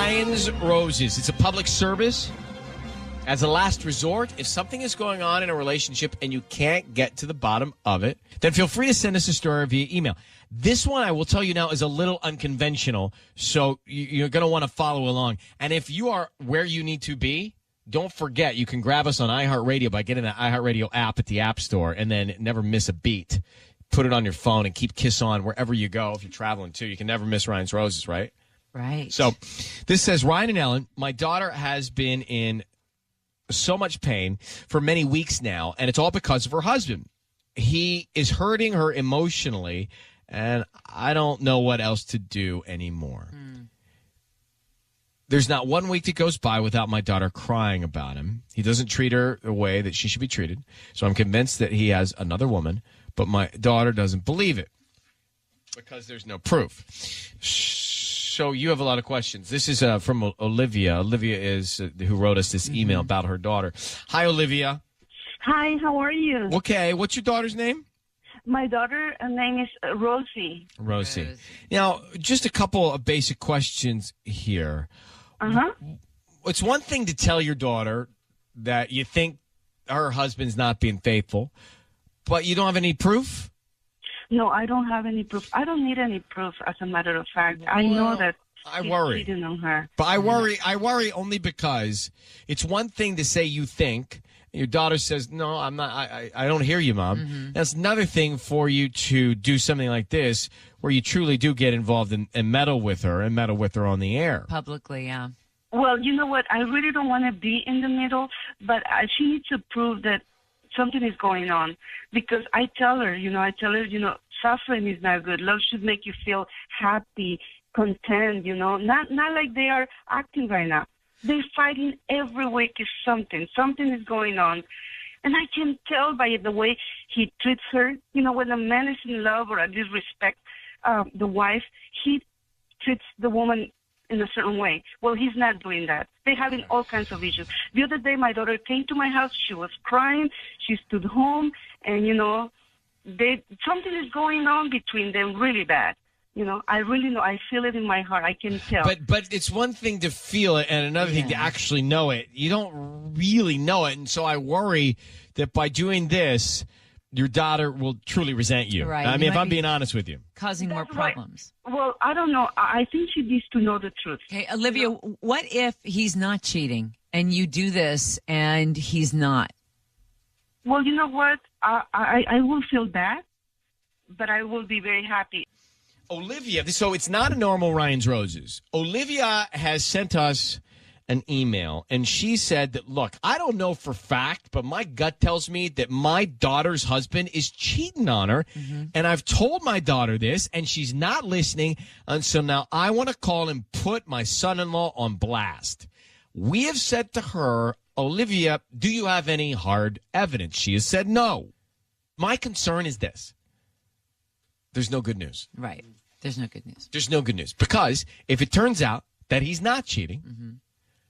Ryan's Roses. It's a public service. As a last resort, if something is going on in a relationship and you can't get to the bottom of it, then feel free to send us a story via email. This one, I will tell you now, is a little unconventional, so you're going to want to follow along. And if you are where you need to be, don't forget, you can grab us on iHeartRadio by getting the iHeartRadio app at the App Store and then never miss a beat. Put it on your phone and keep Kiss on wherever you go. If you're traveling, too, you can never miss Ryan's Roses, right? Right. So this says, Ryan and Ellen, my daughter has been in so much pain for many weeks now, and it's all because of her husband. He is hurting her emotionally, and I don't know what else to do anymore. There's not 1 week that goes by without my daughter crying about him. He doesn't treat her the way that she should be treated, so I'm convinced that he has another woman, but my daughter doesn't believe it because there's no proof. So you have a lot of questions. This is from Olivia. Olivia is who wrote us this email about her daughter. Hi, Olivia. Hi, how are you? Okay, what's your daughter's name? My daughter's name is Rosie. Rosie. Now, just a couple of basic questions here. It's one thing to tell your daughter that you think her husband's not being faithful, but you don't have any proof? No, I don't have any proof. I don't need any proof, as a matter of fact. I know that he's cheating on her. But I worry only because it's one thing to say you think. Your daughter says, no, I'm not. I don't hear you, Mom. That's another thing for you to do something like this where you truly do get involved and meddle with her on the air. Publicly, yeah. Well, you know what? I really don't want to be in the middle, but she needs to prove that something is going on, because I tell her, suffering is not good. Love should make you feel happy, content, not like they are acting right now. They're fighting every week is something. Something is going on. And I can tell by the way he treats her. When a man is in love or at least respect the wife, he treats the woman in a certain way. Well, he's not doing that. They're having all kinds of issues. The other day, my daughter came to my house. She was crying. She stood home, and, something is going on between them really bad. I really know. I feel it in my heart. I can tell. But it's one thing to feel it and another thing to actually know it. You don't really know it, and so I worry that by doing this, your daughter will truly resent you. Right. I mean, if I'm being honest with you. Causing more problems. Right. Well, I don't know. I think she needs to know the truth. Okay, Olivia, what if he's not cheating and you do this and he's not? Well, you know what? I will feel bad, but I will be very happy. Olivia, so it's not a normal Ryan's Roses. Olivia has sent us an email, and she said that, look, I don't know for fact, but my gut tells me that my daughter's husband is cheating on her, and I've told my daughter this, and she's not listening, and so now I want to call and put my son-in-law on blast. We have said to her, Olivia, do you have any hard evidence? She has said no. My concern is this. There's no good news. Right. There's no good news. There's no good news, because if it turns out that he's not cheating,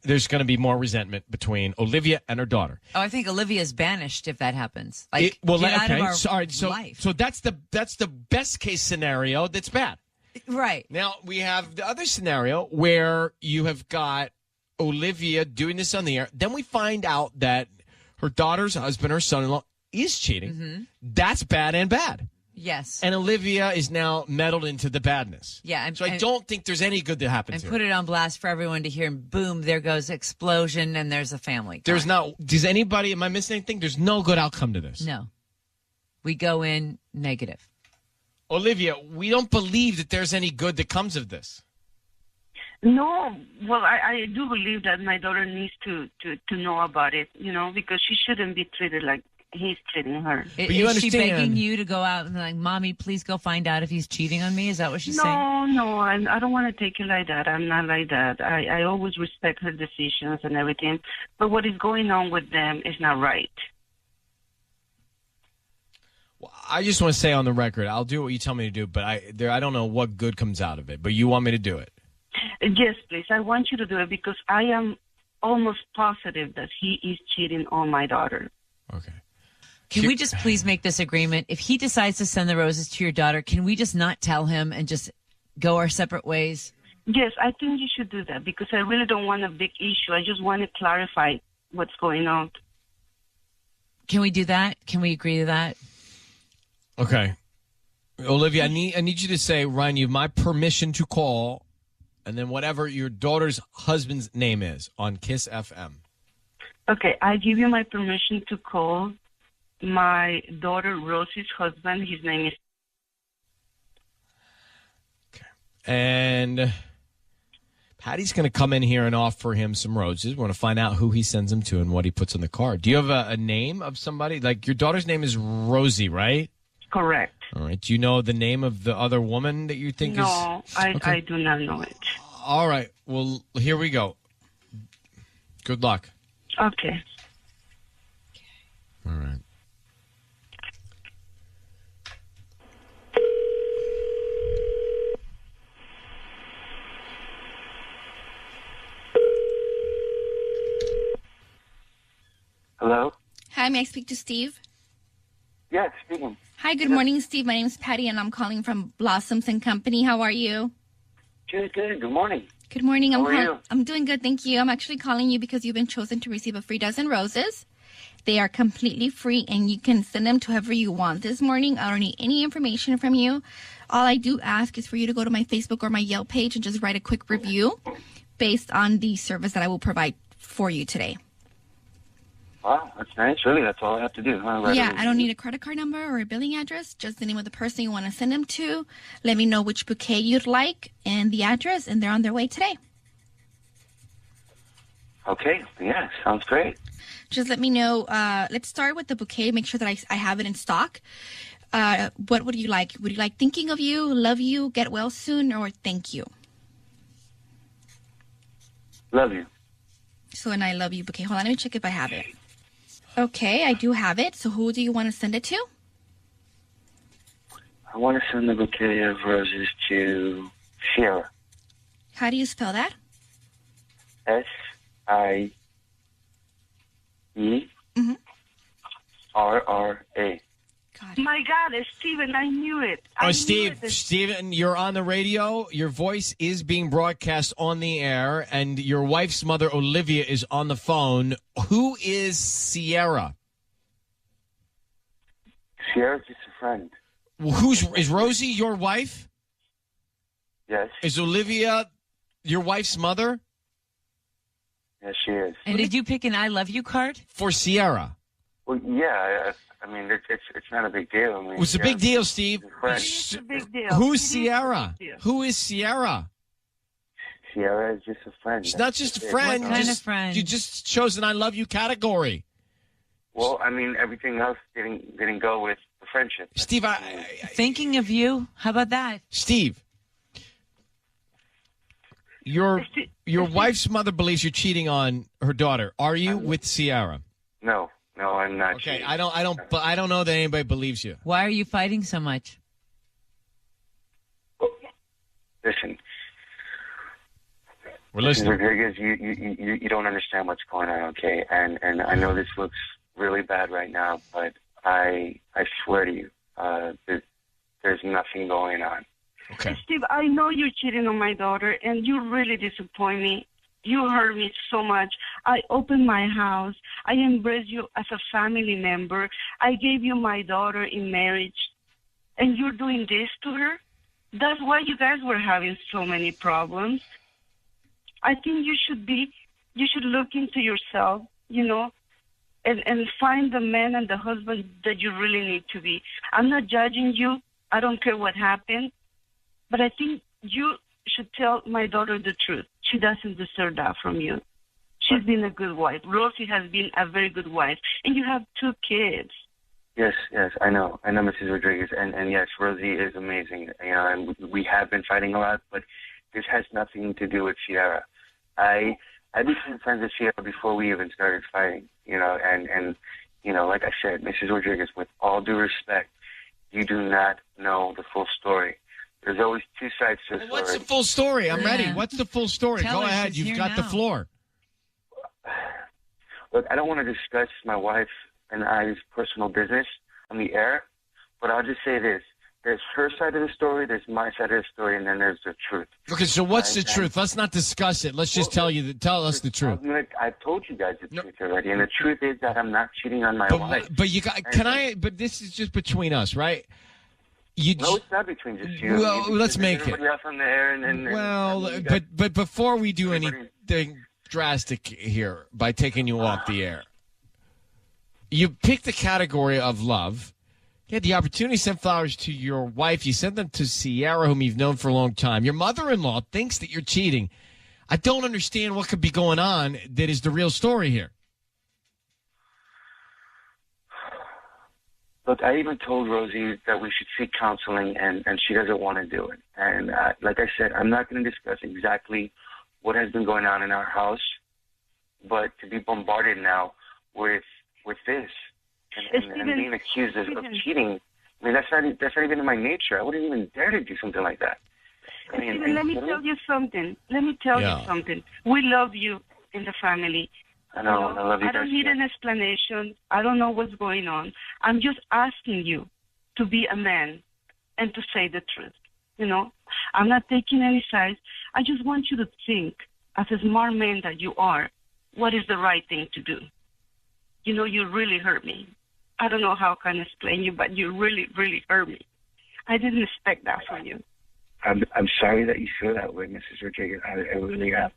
there's going to be more resentment between Olivia and her daughter. Oh, I think Olivia's banished if that happens. Like, get out of our life. So that's the best case scenario. That's bad. Right. Now we have the other scenario where you have got Olivia doing this on the air. Then we find out that her daughter's husband, her son-in-law, is cheating. That's bad and bad. Yes. And Olivia is now meddled into the badness. Yeah. So I don't think there's any good that happens and put it on blast for everyone to hear, and boom, there goes explosion, and there's a family. There's not. Does anybody, am I missing anything? There's no good outcome to this. No. We go in negative. Olivia, we don't believe that there's any good that comes of this. No. Well, I do believe that my daughter needs to know about it, because she shouldn't be treated like he's treating her. But you is understand, she begging you to go out and like, Mommy, please go find out if he's cheating on me? Is that what she's saying? No, I don't want to take it like that. I'm not like that. I always respect her decisions and everything. But what is going on with them is not right. Well, I just want to say on the record, I'll do what you tell me to do, but I don't know what good comes out of it. But you want me to do it? Yes, please. I want you to do it because I am almost positive that he is cheating on my daughter. Okay. Can we just please make this agreement? If he decides to send the roses to your daughter, can we just not tell him and just go our separate ways? Yes, I think you should do that because I really don't want a big issue. I just want to clarify what's going on. Can we do that? Can we agree to that? Okay. Olivia, I need you to say, Ryan, you have my permission to call, and then whatever your daughter's husband's name is on Kiss FM. Okay, I give you my permission to call my daughter Rosie's husband. His name is... Okay. And Patty's going to come in here and offer him some roses. We want to find out who he sends them to and what he puts on the card. Do you have a name of somebody? Like, your daughter's name is Rosie, right? Correct. All right. Do you know the name of the other woman that you think is... No, I do not know it. All right. Well, here we go. Good luck. Okay. All right. Hello? Hi, may I speak to Steve? Yes, speaking. Hi, good morning, Steve. My name is Patty, and I'm calling from Blossoms and Company. How are you? Good. Good morning. Good morning. How are you? I'm doing good, thank you. I'm actually calling you because you've been chosen to receive a free dozen roses. They are completely free, and you can send them to whoever you want this morning. I don't need any information from you. All I do ask is for you to go to my Facebook or my Yelp page and just write a quick review based on the service that I will provide for you today. Wow, that's nice. Really, that's all I have to do. Huh? Yeah, I don't need a credit card number or a billing address, just the name of the person you want to send them to. Let me know which bouquet you'd like and the address, and they're on their way today. Okay, yeah, sounds great. Just let me know. Let's start with the bouquet. Make sure that I have it in stock. What would you like? Would you like thinking of you, love you, get well soon, or thank you? Love you. So an I love you bouquet. Hold on, let me check if I have it. Okay, I do have it. So who do you want to send it to? I want to send the bouquet of roses to Sierra. How do you spell that? SIERRA. Got it. My God, Steven, I knew it. I knew Steven, you're on the radio. Your voice is being broadcast on the air, and your wife's mother, Olivia, is on the phone. Who is Sierra? Sierra's just a friend. Is Rosie your wife? Yes. Is Olivia your wife's mother? Yes, she is. And did you pick an I love you card? For Sierra. Well, yeah, I mean, it's not a big deal. I mean, It's a big deal, Steve. It's a big deal. Who's It is a Sierra? big deal. Who is Sierra? Sierra is just a friend. She's not just a friend. What kind of friend? You just chose an I love you category. Well, I mean, everything else didn't go with the friendship. Steve, Thinking of you. How about that? Steve, your wife's mother believes you're cheating on her daughter. Are you with Sierra? No, I'm not. Okay, cheating. I don't know that anybody believes you. Why are you fighting so much? Listen, We're Mrs. listening. Rodriguez, you don't understand what's going on, okay? And I know this looks really bad right now, but I swear to you, there's nothing going on. Okay. Steve, I know you're cheating on my daughter, and you really disappoint me. You hurt me so much. I opened my house. I embraced you as a family member. I gave you my daughter in marriage, and you're doing this to her? That's why you guys were having so many problems. I think you should look into yourself, and find the man and the husband that you really need to be. I'm not judging you. I don't care what happened. But I think you should tell my daughter the truth. She doesn't deserve that from you. She's been a good wife. Rosie has been a very good wife. And you have 2 kids. Yes, I know, Mrs. Rodriguez, and yes, Rosie is amazing. And we have been fighting a lot, but this has nothing to do with Sierra. I became friends with Sierra before we even started fighting, and like I said, Mrs. Rodriguez, with all due respect, you do not know the full story. There's always 2 sides to a story. What's the full story? I'm ready. Yeah. What's the full story? Tell Go her ahead. she's You've here got the now. floor. Look, I don't want to discuss my wife and I's personal business on the air, but I'll just say this. there's her side of the story, there's my side of the story, and then there's the truth. Okay, so what's the truth? Let's not discuss it. Let's just tell us the truth. I've told you guys the truth already, and the truth is that I'm not cheating on my wife. But you got, But this is just between us, right? No, it's not between just you. Well, let's make it. Everybody else on the air, but before we do anything drastic here by taking you off the air, you picked the category of love. You had the opportunity to send flowers to your wife. You sent them to Sierra, whom you've known for a long time. Your mother-in-law thinks that you're cheating. I don't understand what could be going on that is the real story here. Look, I even told Rosie that we should seek counseling, and she doesn't want to do it. And like I said, I'm not going to discuss exactly what has been going on in our house, but to be bombarded now with this and being accused of cheating, I mean, that's not even in my nature. I wouldn't even dare to do something like that. I mean, Steven, let me tell you something. We love you in the family. I know, I love you I don't guys, need yeah. an explanation. I don't know what's going on. I'm just asking you to be a man and to say the truth. You know, I'm not taking any sides. I just want you to think, as a smart man that you are, what is the right thing to do. You know, you really hurt me. I don't know how I can explain you, but you really, really hurt me. I didn't expect that from you. I'm sorry that you feel that way, Mrs. Rodriguez. I really am.